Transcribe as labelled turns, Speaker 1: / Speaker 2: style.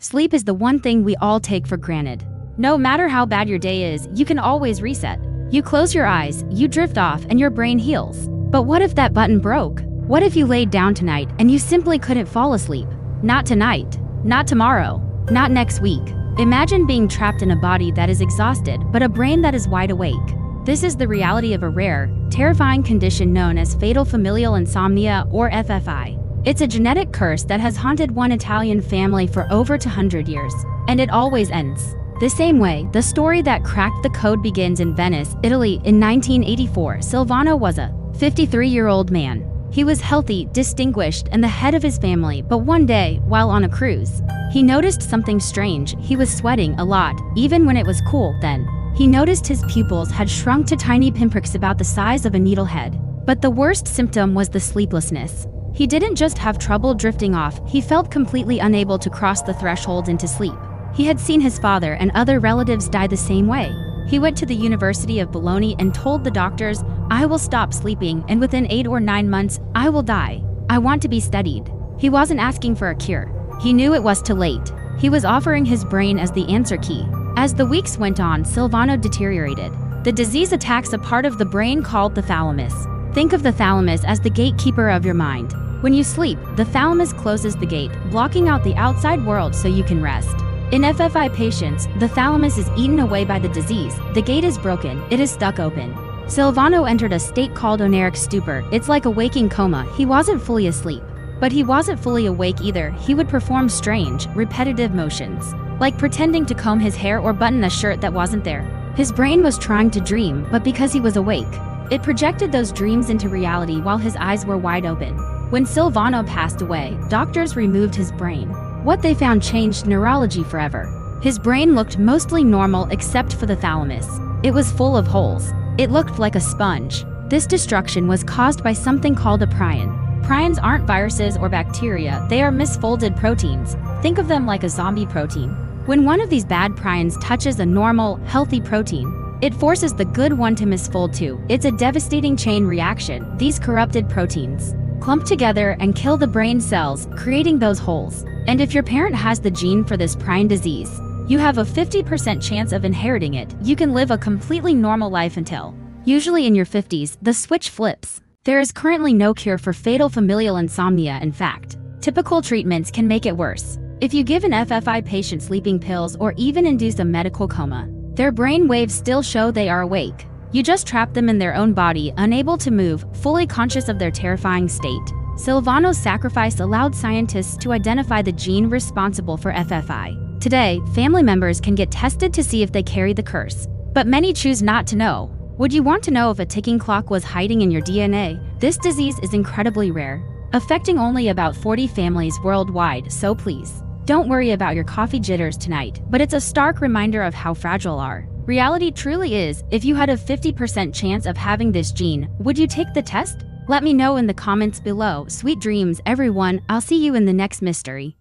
Speaker 1: Sleep is the one thing we all take for granted. No matter how bad your day is, you can always reset. You close your eyes, you drift off, and your brain heals. But what if that button broke? What if you laid down tonight and you simply couldn't fall asleep? Not tonight, not tomorrow, not next week. Imagine being trapped in a body that is exhausted, but a brain that is wide awake. This is the reality of a rare, terrifying condition known as Fatal Familial Insomnia, or FFI. It's a genetic curse that has haunted one Italian family for over 200 years, and it always ends the same way. The story that cracked the code begins in Venice, Italy in 1984. Silvano was a 53-year-old man. He was healthy, distinguished, and the head of his family, but one day, while on a cruise, he noticed something strange. He was sweating a lot, even when it was cool. Then, he noticed his pupils had shrunk to tiny pinpricks about the size of a needlehead. But the worst symptom was the sleeplessness. He didn't just have trouble drifting off, he felt completely unable to cross the threshold into sleep. He had seen his father and other relatives die the same way. He went to the University of Bologna and told the doctors, "I will stop sleeping, and within 8 or 9 months, I will die. I want to be studied." He wasn't asking for a cure. He knew it was too late. He was offering his brain as the answer key. As the weeks went on, Silvano deteriorated. The disease attacks a part of the brain called the thalamus. Think of the thalamus as the gatekeeper of your mind. When you sleep, the thalamus closes the gate, blocking out the outside world so you can rest. In FFI patients, the thalamus is eaten away by the disease. The gate is broken, it is stuck open. Silvano entered a state called oniric stupor. It's like a waking coma. He wasn't fully asleep, but he wasn't fully awake either. He would perform strange, repetitive motions, like pretending to comb his hair or button a shirt that wasn't there. His brain was trying to dream, but because he was awake, it projected those dreams into reality while his eyes were wide open. When Silvano passed away, doctors removed his brain. What they found changed neurology forever. His brain looked mostly normal except for the thalamus. It was full of holes. It looked like a sponge. This destruction was caused by something called a prion. Prions aren't viruses or bacteria, they are misfolded proteins. Think of them like a zombie protein. When one of these bad prions touches a normal, healthy protein, it forces the good one to misfold too. It's a devastating chain reaction. These corrupted proteins clump together and kill the brain cells, creating those holes. And if your parent has the gene for this prion disease, you have a 50% chance of inheriting it. You can live a completely normal life until, usually in your 50s, the switch flips. There is currently no cure for fatal familial insomnia. In fact, typical treatments can make it worse. If you give an FFI patient sleeping pills or even induce a medical coma, their brain waves still show they are awake. You just trap them in their own body, unable to move, fully conscious of their terrifying state. Silvano's sacrifice allowed scientists to identify the gene responsible for FFI. Today, family members can get tested to see if they carry the curse, but many choose not to know. Would you want to know if a ticking clock was hiding in your DNA? This disease is incredibly rare, affecting only about 40 families worldwide, so please, don't worry about your coffee jitters tonight, but it's a stark reminder of how fragile our reality truly is. If you had a 50% chance of having this gene, would you take the test? Let me know in the comments below. Sweet dreams, everyone. I'll see you in the next mystery.